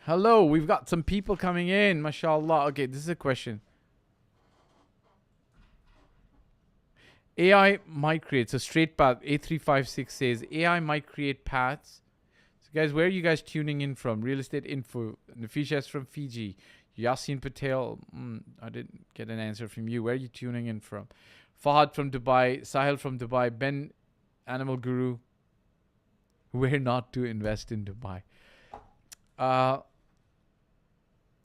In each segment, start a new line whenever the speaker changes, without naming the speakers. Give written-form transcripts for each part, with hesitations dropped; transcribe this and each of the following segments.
Hello, we've got some people coming in. MashaAllah. Okay, this is a question. AI might create, so straight path, A356 says, AI might create paths. So guys, where are you guys tuning in from? Real Estate Info. Nafisha is from Fiji. Yasin Patel, I didn't get an answer from you. Where are you tuning in from? Fahad from Dubai. Sahil from Dubai. Ben, Animal Guru. Where not to invest in Dubai.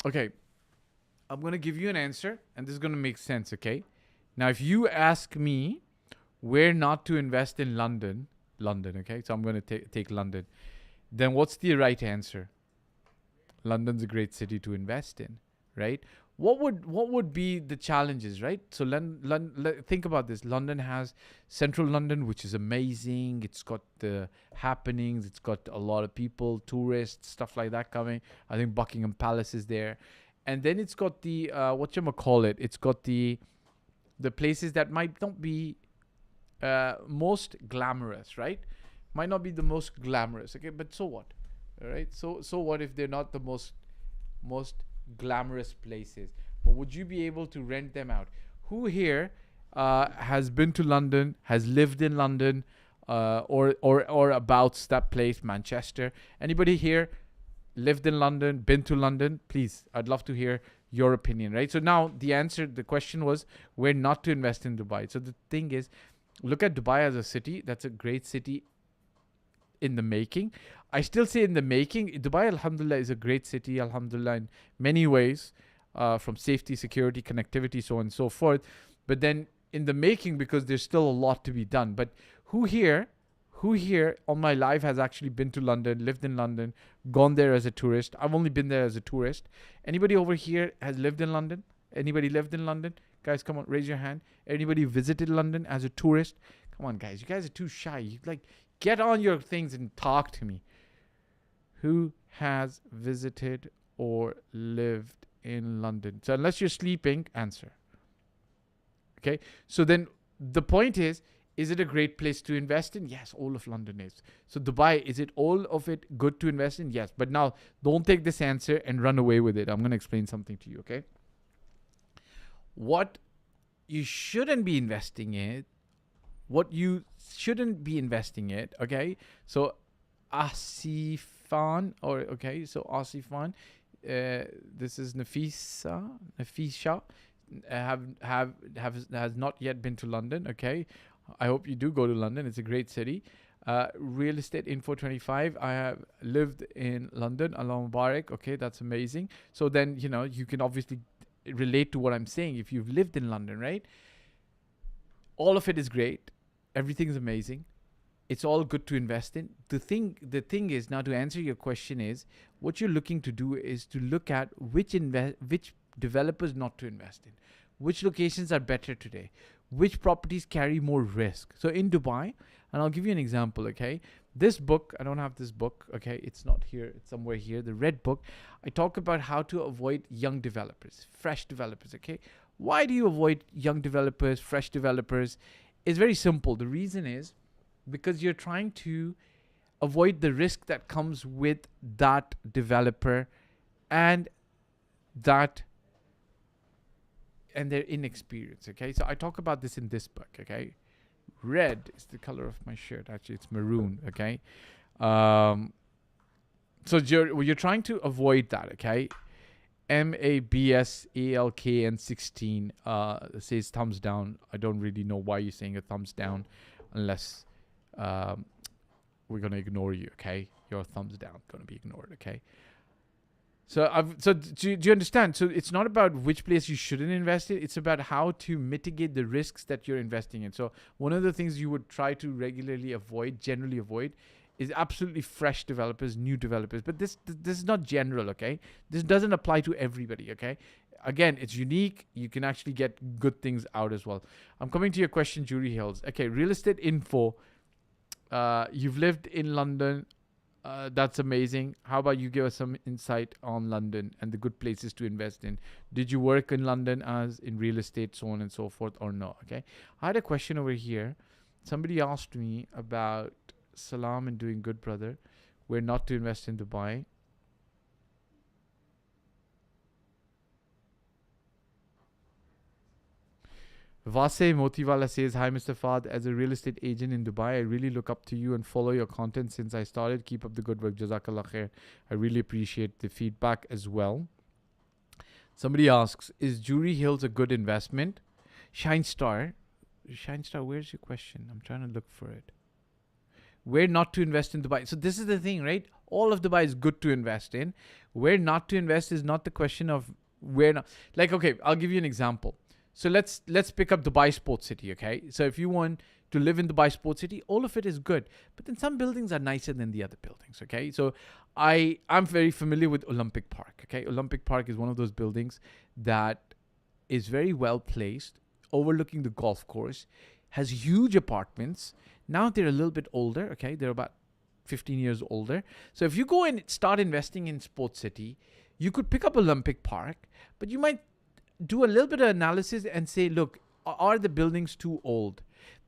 Okay, I'm going to give you an answer, and this is going to make sense, okay? Now, if you ask me where not to invest in London, okay? So I'm going to take London. Then what's the right answer? London's a great city to invest in, right? What would be the challenges, right? So think about this. London has central London, which is amazing. It's got the happenings. It's got a lot of people, tourists, stuff like that coming. I think Buckingham Palace is there, and then it's got the whatchamacallit. It's got the places that might not be most glamorous, right? Might not be the most glamorous, okay? But so what? All right. So what if they're not the most glamorous places? But would you be able to rent them out? Who here has been to London, has lived in London, or about that place, Manchester? Anybody here lived in London, been to London? Please, I'd love to hear your opinion, right? So now the question was where not to invest in Dubai. So the thing is, look at Dubai as a city. That's a great city in the making. I still say in the making. Dubai, alhamdulillah, is a great city, alhamdulillah, in many ways, from safety, security, connectivity, so on and so forth. But then in the making, because there's still a lot to be done. But who here on my life has actually been to London, lived in London, gone there as a tourist? I've only been there as a tourist. Anybody over here has lived in London? Anybody lived in London? Guys, come on, raise your hand. Anybody visited London as a tourist? Come on, guys. You guys are too shy. You get on your things and talk to me. Who has visited or lived in London? So unless you're sleeping, answer. Okay. So then the point is it a great place to invest in? Yes, all of London is. So Dubai, is it all of it good to invest in? Yes. But now don't take this answer and run away with it. I'm going to explain something to you, okay? What you shouldn't be investing in, okay? So Asifan, this is Nafisha, has not yet been to London, okay? I hope you do go to London. It's a great city. Real Estate Info 25. I have lived in London. Allah Mubarak. Okay, that's amazing. So then, you can obviously relate to what I'm saying. If you've lived in London, right? All of it is great. Everything is amazing. It's all good to invest in. The thing is, now to answer your question, is what you're looking to do is to look at which developers not to invest in, which locations are better today, which properties carry more risk. So in Dubai, and I'll give you an example, okay? This book, I don't have this book, okay? It's not here, it's somewhere here. The red book, I talk about how to avoid young developers, fresh developers, okay? Why do you avoid young developers, fresh developers? It's very simple. The reason is because you're trying to avoid the risk that comes with that developer and their inexperience, okay? So I talk about this in this book, okay? Red is the color of my shirt. Actually, it's maroon, okay? So you're trying to avoid that, okay? MABSALKN16 says thumbs down. I don't really know why you're saying a thumbs down unless we're going to ignore you, okay? Your thumbs down going to be ignored, okay? So do you understand? So it's not about which place you shouldn't invest in. It's about how to mitigate the risks that you're investing in. So one of the things you would try to generally avoid, is absolutely fresh developers, new developers. But this is not general, okay? This doesn't apply to everybody, okay? Again, it's unique. You can actually get good things out as well. I'm coming to your question, Jury Hills. Okay, Real Estate Info. You've lived in London. That's amazing. How about you give us some insight on London and the good places to invest in? Did you work in London as in real estate, so on and so forth, or no? Okay. I had a question over here. Somebody asked me about Salam and doing good, brother. Where not to invest in Dubai. Vase Motiwala says, hi Mr. Fahd, as a real estate agent in Dubai, I really look up to you and follow your content since I started. Keep up the good work. Jazakallah khair. I really appreciate the feedback as well. Somebody asks, is Jury Hills a good investment? Shine Star, where's your question? I'm trying to look for it. Where not to invest in Dubai. So this is the thing, right? All of Dubai is good to invest in. Where not to invest is not the question of where not. Like, okay, I'll give you an example. So let's pick up Dubai Sports City, okay? So if you want to live in Dubai Sports City, all of it is good. But then some buildings are nicer than the other buildings, okay? So I'm very familiar with Olympic Park, okay? Olympic Park is one of those buildings that is very well placed, overlooking the golf course, has huge apartments. Now they're a little bit older, okay? They're about 15 years older. So if you go and start investing in Sports City, you could pick up Olympic Park, but you might do a little bit of analysis and say, look, are the buildings too old?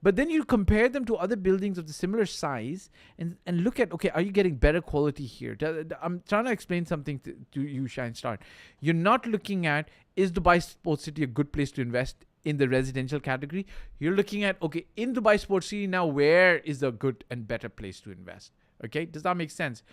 But then you compare them to other buildings of the similar size and look at, okay, are you getting better quality here? I'm trying to explain something to you, Shine Star. You're not looking at, is Dubai Sports City a good place to invest in the residential category? You're looking at, okay, in Dubai Sports City now, where is a good and better place to invest? Okay, does that make sense?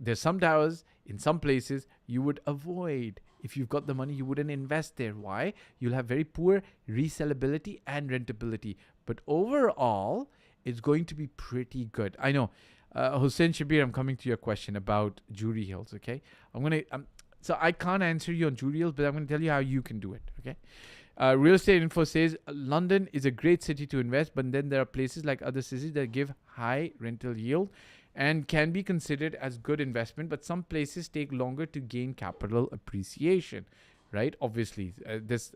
There's some towers in some places you would avoid. If you've got the money, you wouldn't invest there. Why? You'll have very poor resellability and rentability. But overall, it's going to be pretty good. I know. Hussein Shabir, I'm coming to your question about Jury Hills, okay? So I can't answer you on Jury Hills, but I'm going to tell you how you can do it, okay? Real Estate Info says, London is a great city to invest, but then there are places like other cities that give high rental yield and can be considered as good investment, but some places take longer to gain capital appreciation, right? Obviously, this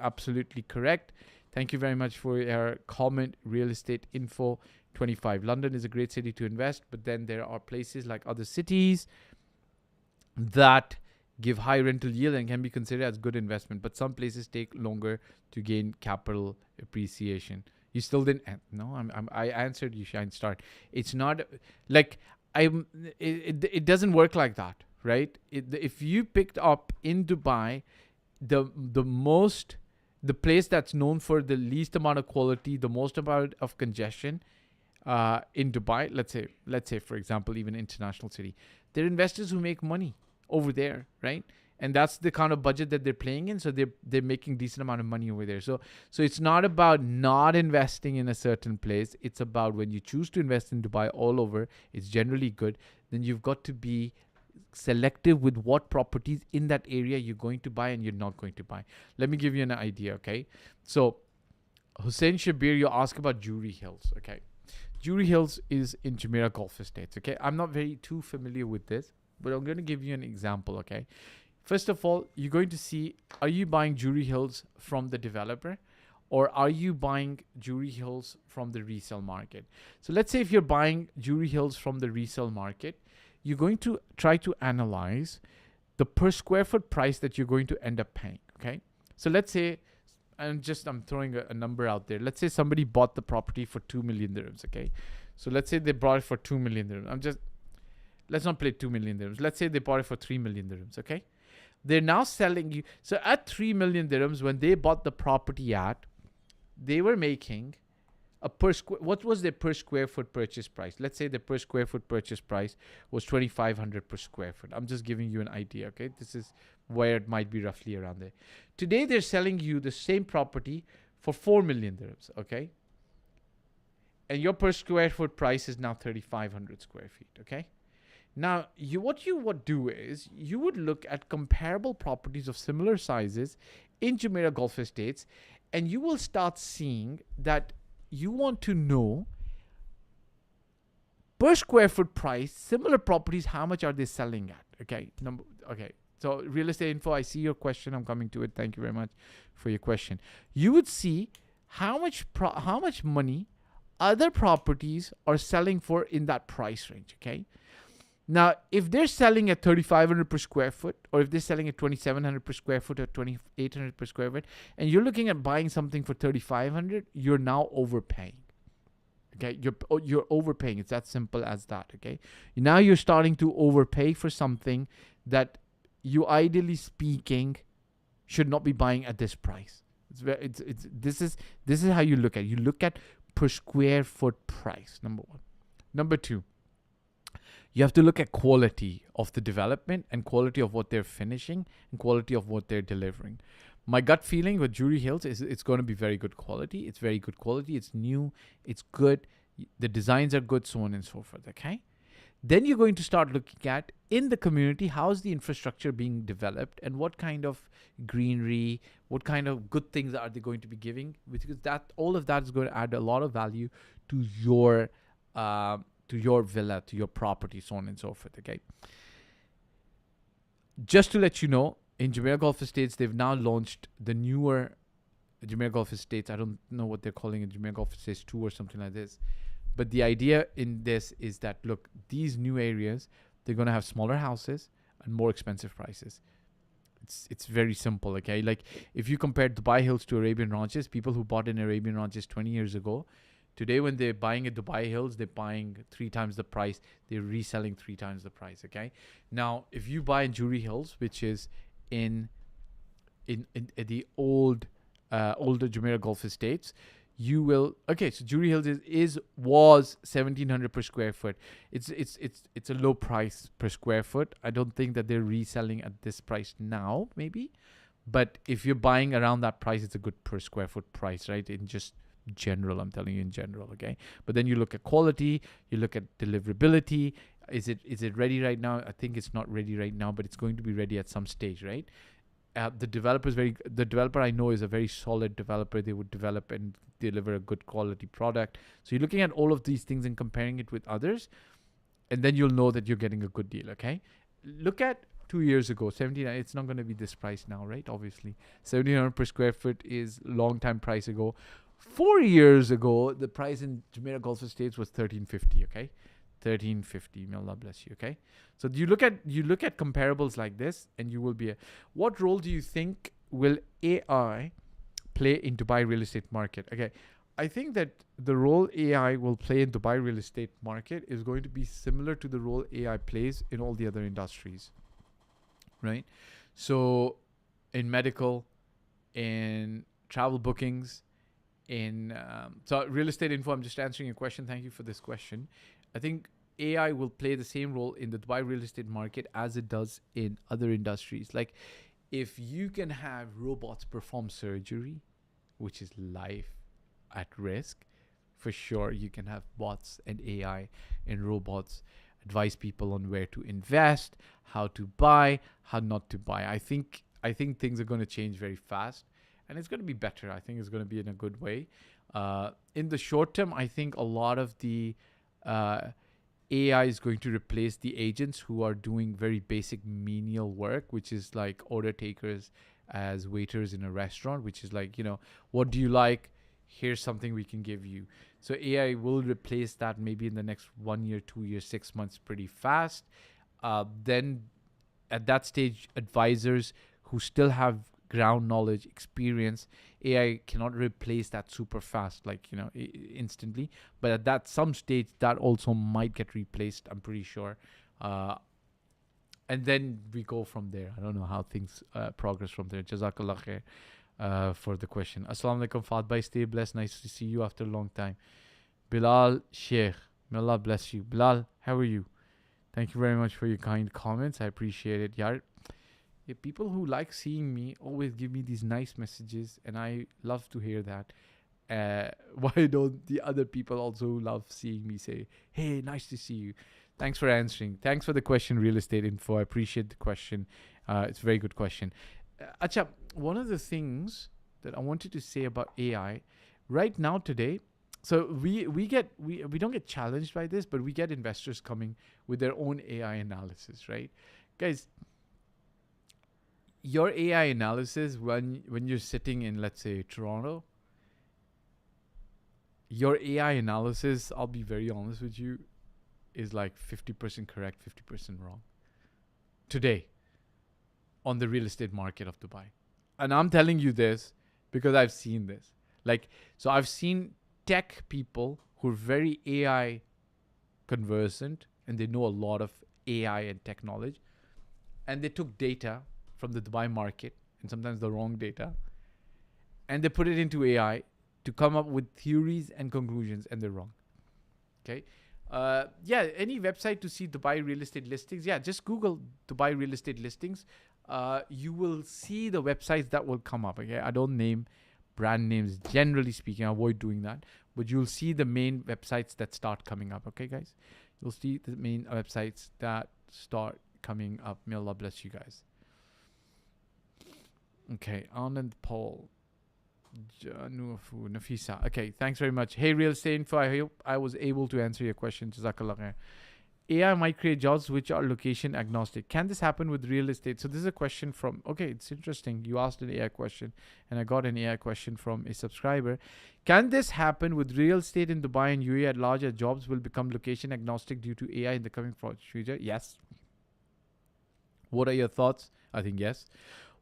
absolutely correct. Thank you very much for your comment, Real Estate Info 25. London is a great city to invest, but then there are places like other cities that give high rental yield and can be considered as good investment, but some places take longer to gain capital appreciation. You still didn't? No, I answered you, Shine Star. It's not like it doesn't work like that, right? If you picked up in Dubai, the place that's known for the least amount of quality, the most amount of congestion, in Dubai, let's say for example, even international city, they're investors who make money over there, right? And that's the kind of budget that they're playing in. So they're making decent amount of money over there. So it's not about not investing in a certain place. It's about when you choose to invest in Dubai all over, it's generally good. Then you've got to be selective with what properties in that area you're going to buy and you're not going to buy. Let me give you an idea, okay? So Hussein Shabir, you ask about Jury Hills, okay? Jury Hills is in Jumeirah Golf Estates, okay? I'm not very too familiar with this, but I'm going to give you an example, okay? First of all, you're going to see, are you buying Jury Hills from the developer or are you buying Jury Hills from the resale market? So let's say if you're buying Jury Hills from the resale market, you're going to try to analyze the per square foot price that you're going to end up paying, okay? So let's say, I'm throwing a number out there. Let's say somebody bought the property for 2 million dirhams, okay? So let's say they bought it for 2 million dirhams. Let's not play 2 million dirhams. Let's say they bought it for 3 million dirhams, okay? They're now selling you. So at 3 million dirhams, when they bought the property at, they were making what was their per square foot purchase price? Let's say the per square foot purchase price was 2,500 per square foot. I'm just giving you an idea, okay? This is where it might be roughly around there. Today, they're selling you the same property for 4 million dirhams, okay? And your per square foot price is now 3,500 square feet, okay? Now, what you would do is you would look at comparable properties of similar sizes in Jumeirah Golf Estates, and you will start seeing that you want to know per square foot price, similar properties, how much are they selling at? Okay. So Real Estate Info, I see your question. I'm coming to it. Thank you very much for your question. You would see how much money other properties are selling for in that price range. Okay. Now, if they're selling at 3,500 per square foot, or if they're selling at 2,700 per square foot or 2,800 per square foot, and you're looking at buying something for 3,500, you're now overpaying. Okay, you're overpaying. It's that simple as that. Okay, now you're starting to overpay for something that you, ideally speaking, should not be buying at this price. This is how you look at it. You look at per square foot price, number one. Number two, you have to look at quality of the development and quality of what they're finishing and quality of what they're delivering. My gut feeling with Jury Hills is it's going to be very good quality. It's very good quality. It's new. It's good. The designs are good, so on and so forth. Okay. Then you're going to start looking at in the community, how's the infrastructure being developed and what kind of greenery, what kind of good things are they going to be giving? Because that all of that is going to add a lot of value to your villa, to your property, so on and so forth. Okay. Just to let you know, in Jumeirah Golf Estates, they've now launched the newer Jumeirah Golf Estates. I don't know what they're calling it, Jumeirah Golf Estates 2 or something like this. But the idea in this is that, look, these new areas, they're going to have smaller houses and more expensive prices. It's very simple, okay? Like, if you compare Dubai Hills to Arabian Ranches, people who bought in Arabian Ranches 20 years ago, today when they're buying at Dubai Hills, they're buying 3 times the price. They're reselling 3 times the price, okay? Now, if you buy in Jury Hills, which is in the older Jumeirah Golf Estates, you will so Jury Hills was 1,700 per square foot. It's a low price per square foot. I don't think that they're reselling at this price now, maybe, but if you're buying around that price, it's a good per square foot price, right? In just general, I'm telling you in general, okay? But then you look at quality, you look at deliverability. Is it ready right now? I think it's not ready right now, but it's going to be ready at some stage, right? The developer I know is a very solid developer. They would develop and deliver a good quality product. So you're looking at all of these things and comparing it with others, and then you'll know that you're getting a good deal, okay? Look at 2 years ago, 79. It's not going to be this price now, right? Obviously, 1,700 per square foot is long time price ago. 4 years ago, the price in Jumeirah Golf Estates was 1,350, okay? 1,350. May Allah bless you, okay? So you look at comparables like this, and you will be what role do you think will AI play in Dubai real estate market? Okay, I think that the role AI will play in Dubai real estate market is going to be similar to the role AI plays in all the other industries, right? So in medical, in travel bookings, in so real estate info, I'm just answering your question. Thank you for this question. I think AI will play the same role in the Dubai real estate market as it does in other industries. Like, if you can have robots perform surgery, which is life at risk, for sure you can have bots and AI and robots advise people on where to invest, how to buy, how not to buy. I think things are going to change very fast, and it's going to be better. I think it's going to be in a good way. In the short term, I think a lot of the AI is going to replace the agents who are doing very basic menial work, which is like order takers as waiters in a restaurant, which is like, what do you like? Here's something we can give you. So AI will replace that maybe in the next 1 year, 2 years, 6 months pretty fast. Then at that stage, advisors who still have ground knowledge, experience, AI cannot replace that super fast, like, instantly. But at that some stage, that also might get replaced, I'm pretty sure. And then we go from there. I don't know how things progress from there. Jazakallah khair for the question. Assalamu alaikum, Fahd bhai. Stay blessed. Nice to see you after a long time. Bilal Sheikh, may Allah bless you. Bilal, how are you? Thank you very much for your kind comments. I appreciate it, yar. Yeah, people who like seeing me always give me these nice messages, and I love to hear that. Why don't the other people also love seeing me say, hey, nice to see you? Thanks for answering. Thanks for the question, Real Estate Info. I appreciate the question. It's a very good question. Acha, one of the things that I wanted to say about AI right now today, so we don't get challenged by this, but we get investors coming with their own AI analysis, right? Guys, your AI analysis when you're sitting in, let's say, Toronto, your AI analysis, I'll be very honest with you, is like 50% correct, 50% wrong today on the real estate market of Dubai. And I'm telling you this because I've seen this. Like, so I've seen tech people who are very AI conversant and they know a lot of AI and tech knowledge, and they took data from the Dubai market, and sometimes the wrong data, and they put it into AI to come up with theories and conclusions, and they're wrong. Okay. Yeah, any website to see Dubai real estate listings. Yeah, just Google Dubai real estate listings. You will see the websites that will come up. Okay, I don't name brand names. Generally speaking, I avoid doing that. But you'll see the main websites that start coming up. Okay, guys, you'll see the main websites that start coming up. May Allah bless you guys. Okay, Anand Paul. Nafisa. Okay, thanks very much. Hey, Real Estate Info, I hope I was able to answer your question. Jazakallah khair. AI might create jobs which are location agnostic. Can this happen with real estate? So this is a question from, okay, it's interesting. You asked an AI question and I got an AI question from a subscriber. Can this happen with real estate in Dubai and UAE at large as jobs will become location agnostic due to AI in the coming future? Yes. What are your thoughts? I think yes.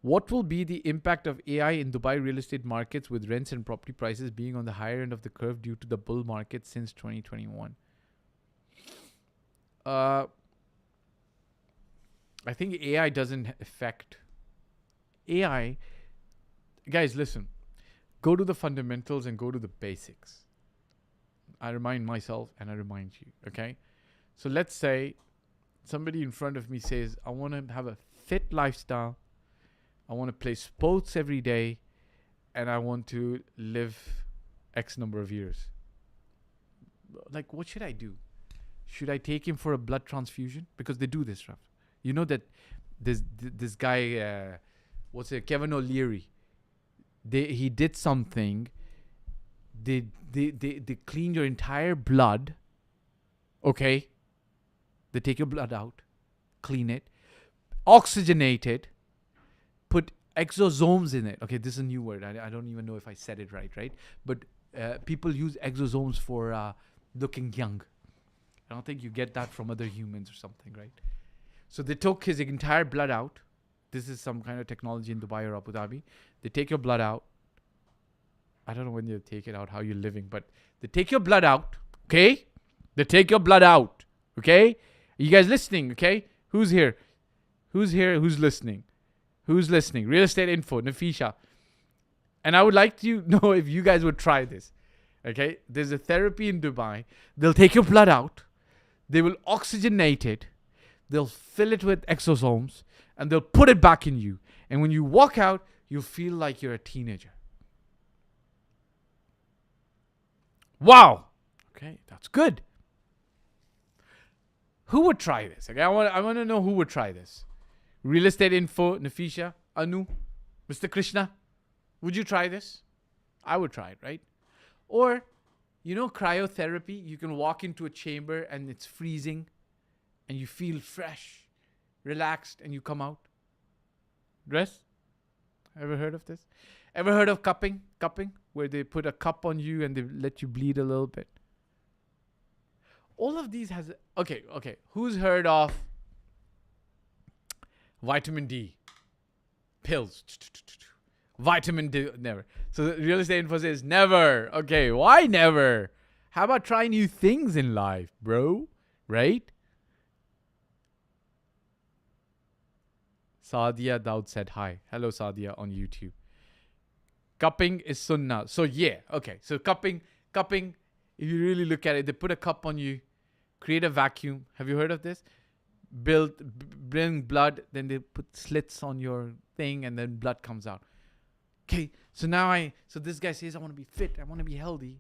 What will be the impact of AI in Dubai real estate markets with rents and property prices being on the higher end of the curve due to the bull market since 2021? I think AI doesn't affect AI. Guys, listen. Go to the fundamentals and go to the basics. I remind myself and I remind you, okay? So let's say somebody in front of me says, I want to have a fit lifestyle. I want to play sports every day, and I want to live X number of years. Like, what should I do? Should I take him for a blood transfusion? Because they do this, Raf. You know that this guy, Kevin O'Leary, he did something. They clean your entire blood. Okay. They take your blood out, clean it, oxygenate it, put exosomes in it. Okay, this is a new word. I don't even know if I said it right? But people use exosomes for looking young. I don't think you get that from other humans or something, right? So they took his entire blood out. This is some kind of technology in Dubai or Abu Dhabi. They take your blood out. I don't know when they take it out, how you're living, but they take your blood out, okay? They take your blood out, okay? Are you guys listening, okay? Who's here? Who's listening? Who's listening? Real Estate Info, Nafisha. And I would like to know if you guys would try this. Okay? There's a therapy in Dubai. They'll take your blood out. They will oxygenate it. They'll fill it with exosomes. And they'll put it back in you. And when you walk out, you'll feel like you're a teenager. Wow. Okay, that's good. Who would try this? Okay, I want to know who would try this. Real Estate Info, Nafisha, Anu, Mr. Krishna, would you try this? I would try it, right? Or, you know, cryotherapy, you can walk into a chamber and it's freezing and you feel fresh, relaxed, and you come out. Dress? Ever heard of this? Ever heard of cupping? Cupping, where they put a cup on you and they let you bleed a little bit. All of these has, okay. Who's heard of vitamin D pills? Vitamin D, never. So the Real Estate Info says never. Okay, why never? How about try new things in life, bro? Right? Sadia Dawood said hi. Hello, Sadia on YouTube. Cupping is sunnah. So yeah, okay. So cupping, if you really look at it, they put a cup on you, create a vacuum. Have you heard of this? Bring blood, then they put slits on your thing and then blood comes out. Okay, so this guy says, I want to be fit, I want to be healthy.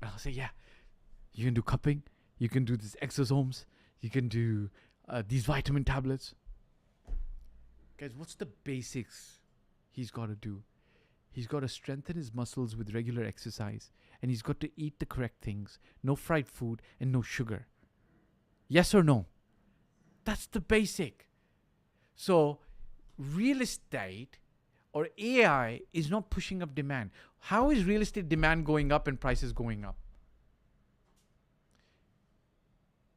And I'll say, yeah, you can do cupping, you can do these exosomes, you can do these vitamin tablets. Guys, what's the basics he's got to do? He's got to strengthen his muscles with regular exercise. And he's got to eat the correct things. No fried food and no sugar. Yes or no? That's the basic. So, real estate or AI is not pushing up demand. How is real estate demand going up and prices going up?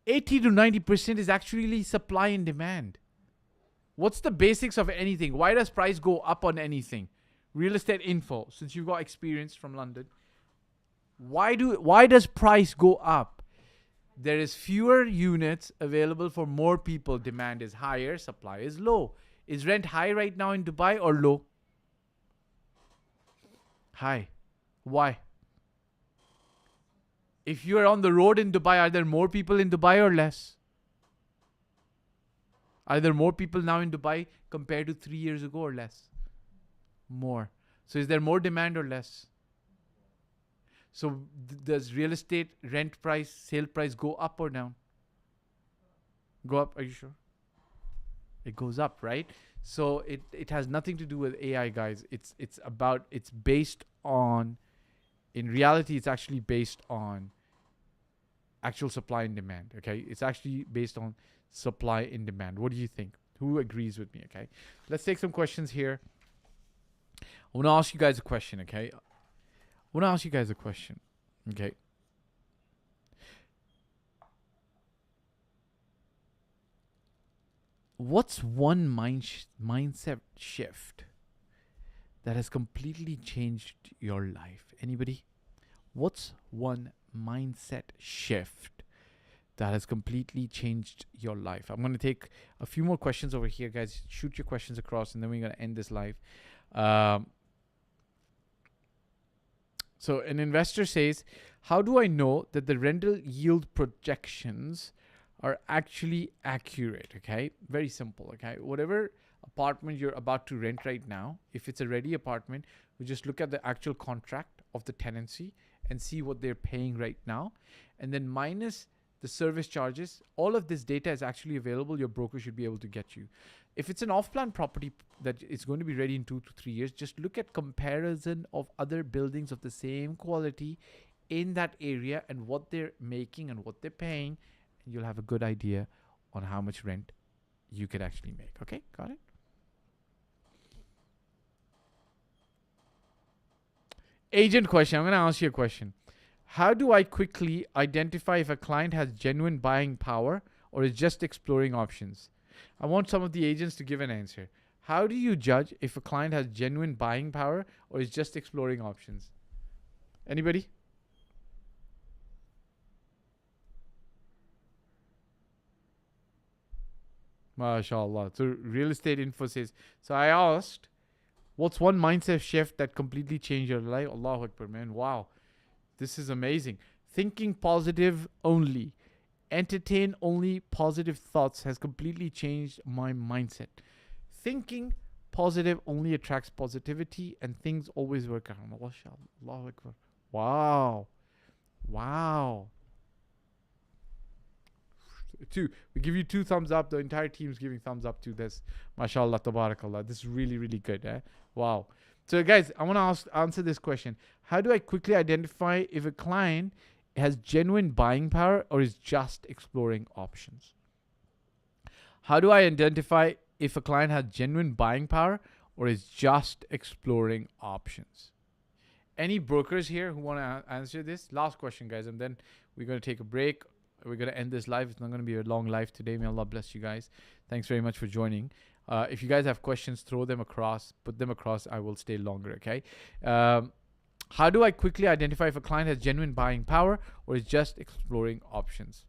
80 to 90% is actually supply and demand. What's the basics of anything? Why does price go up on anything? Real Estate Info, since you've got experience from London, why does price go up? There is fewer units available for more people. Demand is higher, supply is low. Is rent high right now in Dubai or low? Hi. Why? If you are on the road in Dubai, are there more people in Dubai or less? Are there more people now in Dubai compared to 3 years ago or less? More. So is there more demand or less? So does real estate rent price, sale price go up or down? Go up, are you sure? It goes up, right? So it has nothing to do with AI, guys. It's based on, in reality, it's actually based on actual supply and demand. Okay, it's actually based on supply and demand. What do you think? Who agrees with me? Okay, let's take some questions here. I want to ask you guys a question. Okay, Okay, what's one mindset shift that has completely changed your life? Anybody? What's one mindset shift that has completely changed your life? I'm going to take a few more questions over here, guys. Shoot your questions across, and then we're going to end this live. So an investor says, how do I know that the rental yield projections are actually accurate? Okay, very simple. Okay, whatever apartment you're about to rent right now, if it's a ready apartment, we just look at the actual contract of the tenancy and see what they're paying right now, and then minus the service charges. All of this data is actually available. Your broker should be able to get you. If it's an off-plan property that is going to be ready in 2 to 3 years, just look at comparison of other buildings of the same quality in that area and what they're making and what they're paying, and you'll have a good idea on how much rent you could actually make. Okay, got it? Agent question. I'm going to ask you a question. How do I quickly identify if a client has genuine buying power or is just exploring options? I want some of the agents to give an answer. How do you judge if a client has genuine buying power or is just exploring options? Anybody? MashaAllah. So real estate info says, so I asked, what's one mindset shift that completely changed your life? Allahu Akbar, man. Wow. This is amazing. Thinking positive only. Entertain only positive thoughts has completely changed my mindset. Thinking positive only attracts positivity and things always work out. Allahu Akbar. Wow. Wow. Two. We give you 2 thumbs up. The entire team's giving thumbs up to this. MashaAllah, tabarakallah. This is really, really good. Wow. So guys, I want to answer this question. How do I quickly identify if a client has genuine buying power or is just exploring options? How do I identify if a client has genuine buying power or is just exploring options? Any brokers here who want to answer this? Last question, guys, and then we're going to take a break. We're going to end this live. It's not going to be a long live today. May Allah bless you guys. Thanks very much for joining. If you guys have questions, throw them across, put them across. I will stay longer, okay? How do I quickly identify if a client has genuine buying power or is just exploring options?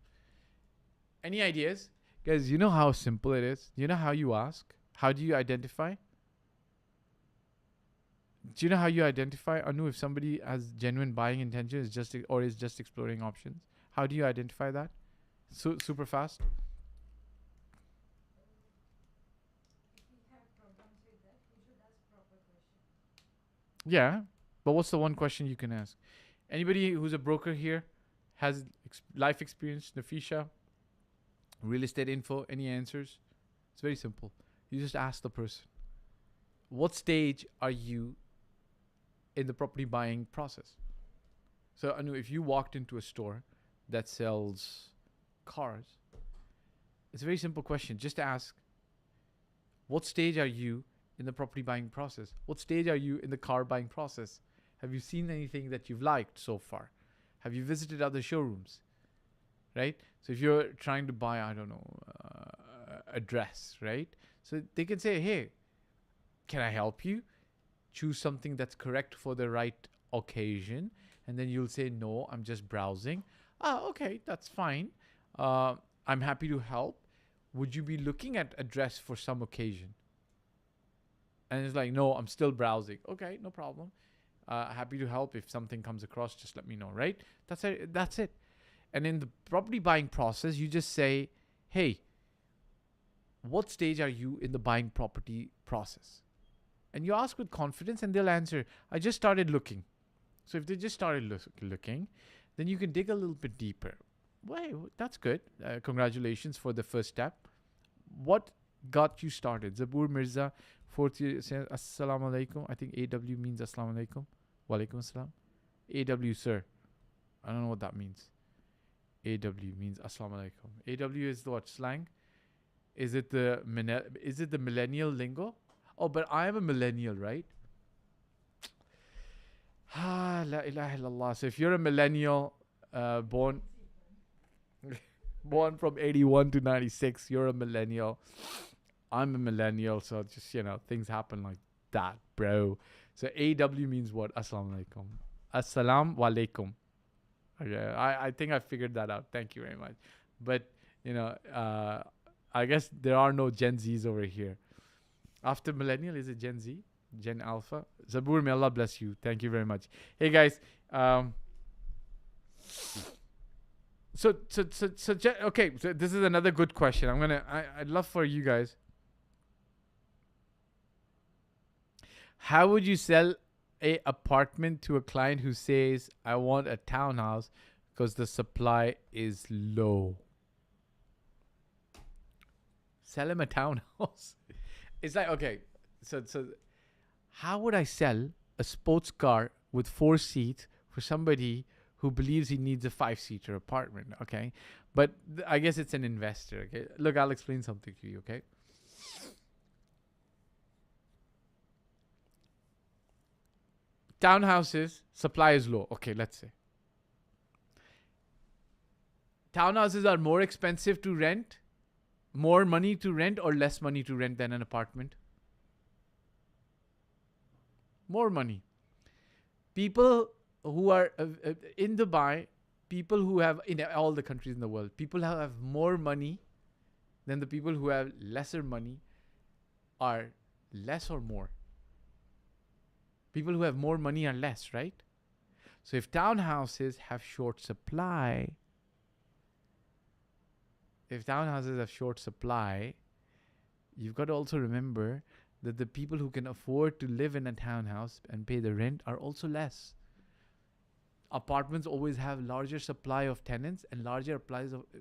Any ideas? Guys, you know how simple it is? You know how you ask? How do you identify? Do you know how you identify, Anu, if somebody has genuine buying intention is just exploring options? How do you identify that? Super fast. Yeah, but what's the one question you can ask? Anybody who's a broker here has life experience? Nafisha, real estate info, any answers? It's very simple. You just ask the person, what stage are you in the property buying process? So Anu, if you walked into a store that sells cars, it's a very simple question. Just ask, what stage are you in the property buying process? What stage are you in the car buying process? Have you seen anything that you've liked so far? Have you visited other showrooms? Right? So if you're trying to buy, I don't know, a dress, right? So they can say, hey, can I help you? Choose something that's correct for the right occasion. And then you'll say, no, I'm just browsing. Okay, that's fine. I'm happy to help. Would you be looking at a dress for some occasion? And it's like, no, I'm still browsing. Okay, no problem. Happy to help. If something comes across, just let me know, right? That's it. That's it. And in the property buying process, you just say, hey, what stage are you in the buying property process? And you ask with confidence and they'll answer, I just started looking. So if they just started looking, then you can dig a little bit deeper. Well, that's good. Congratulations for the first step. What got you started? Zabur Mirza, fourth year, says, Assalamu alaikum. I think AW means Assalamu alaikum. Wa alaikum assalam. AW, sir. I don't know what that means. AW means Assalamu alaikum. AW is what, slang? Is it the millennial lingo? Oh, but I am a millennial, right? La ilaha illallah. So if you're a millennial, born from 81 to 96, you're a millennial. I'm a millennial, so just, things happen like that, bro. So AW means what? Assalamu alaikum. Assalam walaikum. Okay, I think I figured that out. Thank you very much. But, I guess there are no Gen Zs over here. After millennial, is it Gen Z? Gen Alpha? Zabur, may Allah bless you. Thank you very much. Hey, guys. Okay. So this is another good question. I'd love for you guys. How would you sell a apartment to a client who says, I want a townhouse because the supply is low? Sell him a townhouse. It's like, okay, so how would I sell a sports car with 4 seats for somebody who believes he needs a 5-seater apartment? Okay, but I guess it's an investor. Okay, look, I'll explain something to you. Okay, townhouses, supply is low. Okay, let's say townhouses are more expensive to rent, more money to rent, or less money to rent than an apartment? More money. People who are in Dubai, people who have, in all the countries in the world, people who have more money than the people who have lesser money are less or more? People who have more money are less, right? So if townhouses have short supply, you've got to also remember that the people who can afford to live in a townhouse and pay the rent are also less. Apartments always have larger supply of tenants and larger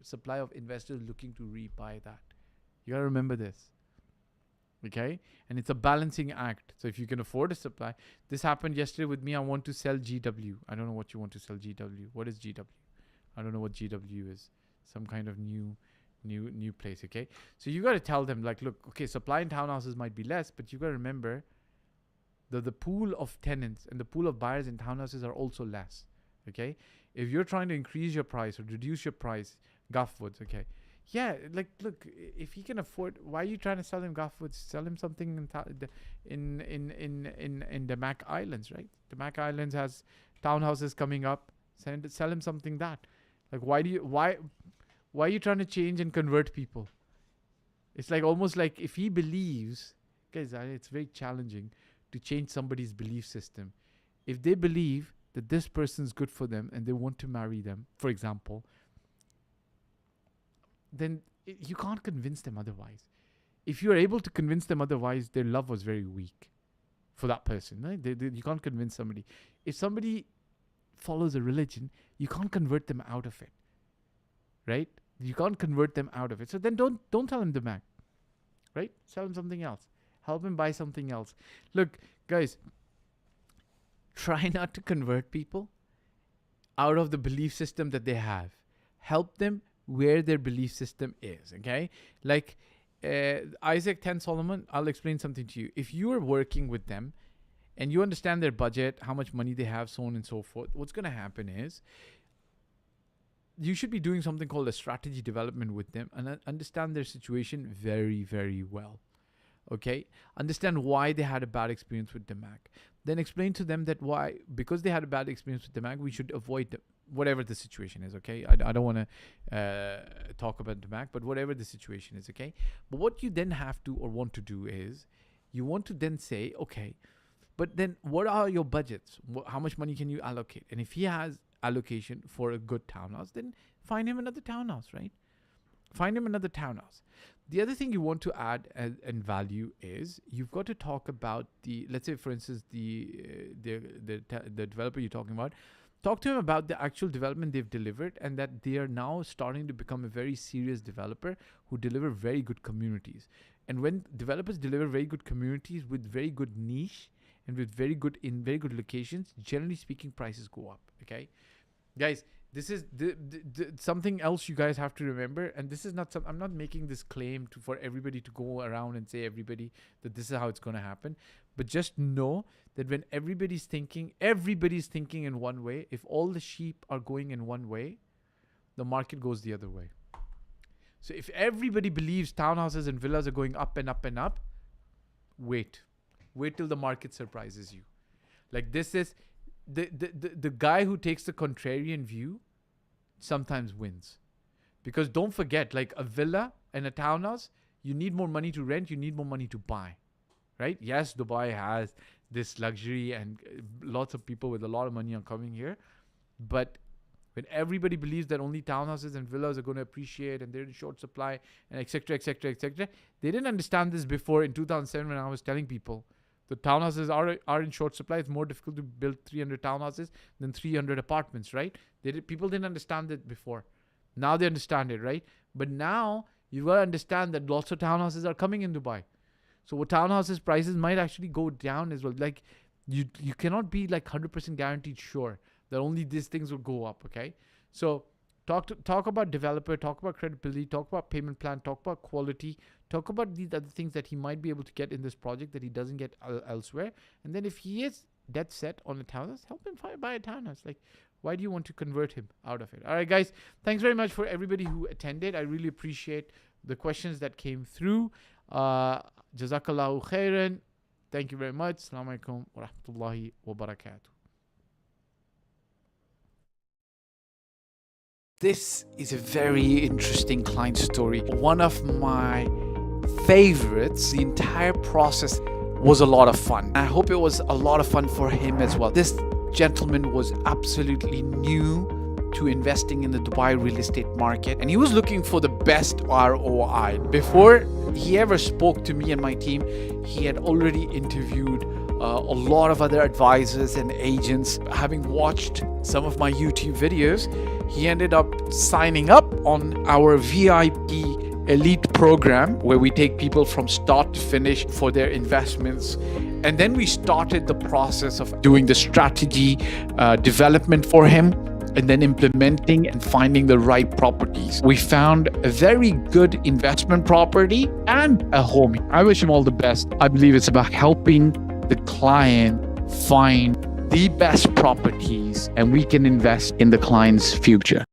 supply of investors looking to rebuy that. You got to remember this. Okay? And it's a balancing act. So if you can afford a supply, this happened yesterday with me. I want to sell GW. I don't know what you want to sell GW. What is GW? I don't know what GW is. Some kind of new place. Okay? So you got to tell them, like, look, okay, supply in townhouses might be less, but you got to remember that the pool of tenants and the pool of buyers in townhouses are also less. Okay? If you're trying to increase your price or reduce your price, Guffwoods, okay? Yeah, like, look, if he can afford, why are you trying to sell him Guffwoods? Sell him something in the Mac Islands, right? The Mac Islands has townhouses coming up. Sell him something that. Like, why are you trying to change and convert people? It's like almost like if he believes, guys, it's very challenging to change somebody's belief system. If they believe that this person's good for them and they want to marry them, for example, then you can't convince them otherwise. If you are able to convince them otherwise, their love was very weak for that person. Right? You can't convince somebody. If somebody follows a religion, you can't convert them out of it. Right? You can't convert them out of it. So then don't tell him the Mac. Right? Sell him something else. Help him buy something else. Look, guys, try not to convert people out of the belief system that they have. Help them where their belief system is, okay? Like Isaac 10 Solomon, I'll explain something to you. If you are working with them and you understand their budget, how much money they have, so on and so forth, what's going to happen is you should be doing something called a strategy development with them and understand their situation very, very well. Okay? Understand why they had a bad experience with the Mac. Then explain to them that because they had a bad experience with the Mac, we should avoid whatever the situation is, okay? I don't want to talk about the Mac, but whatever the situation is, okay? But what you then have to or want to do is you want to then say, okay, But then what are your budgets? How much money can you allocate? And if he has allocation for a good townhouse, then find him another townhouse, right? Find him another townhouse. The other thing you want to add and value is you've got to talk about let's say for instance, the developer you're talking about. Talk to him about the actual development they've delivered and that they are now starting to become a very serious developer who deliver very good communities. And when developers deliver very good communities with very good niche and with very good locations, generally speaking, prices go up. Okay, guys, this is something else you guys have to remember. And this is not I'm not making this claim for everybody to go around and say everybody that this is how it's going to happen. But just know that when everybody's thinking in one way, if all the sheep are going in one way, the market goes the other way. So if everybody believes townhouses and villas are going up and up and up, wait till the market surprises you. Like this is the guy who takes the contrarian view sometimes wins. Because don't forget, like a villa and a townhouse, you need more money to rent, you need more money to buy. Right? Yes, Dubai has this luxury and lots of people with a lot of money are coming here. But when everybody believes that only townhouses and villas are going to appreciate and they're in short supply and etc., etc., etc., they didn't understand this before in 2007 when I was telling people the townhouses are in short supply. It's more difficult to build 300 townhouses than 300 apartments, right? People didn't understand it before. Now they understand it, right? But now you've got to understand that lots of townhouses are coming in Dubai. So what townhouses prices might actually go down as well. Like you cannot be like 100% guaranteed sure that only these things will go up. Okay, so talk about developer, talk about credibility, talk about payment plan, talk about quality, talk about these other things that he might be able to get in this project that he doesn't get elsewhere. And then if he is dead set on a townhouse, help him buy a townhouse. Like, why do you want to convert him out of it? All right, guys, thanks very much for everybody who attended. I really appreciate the questions that came through. Jazakallahu khairan. Thank you very much. Assalamu alaikum wa rahmatullahi wa barakatuh. This is a very interesting client story. One of my favorites. The entire process was a lot of fun. I hope it was a lot of fun for him as well. This gentleman was absolutely new to investing in the Dubai real estate market, and he was looking for the best ROI. Before he ever spoke to me and my team, he had already interviewed a lot of other advisors and agents. Having watched some of my YouTube videos, he ended up signing up on our VIP elite program where we take people from start to finish for their investments. And then we started the process of doing the strategy development for him, and then implementing and finding the right properties. We found a very good investment property and a home. I wish him all the best. I believe it's about helping the client find the best properties, and we can invest in the client's future.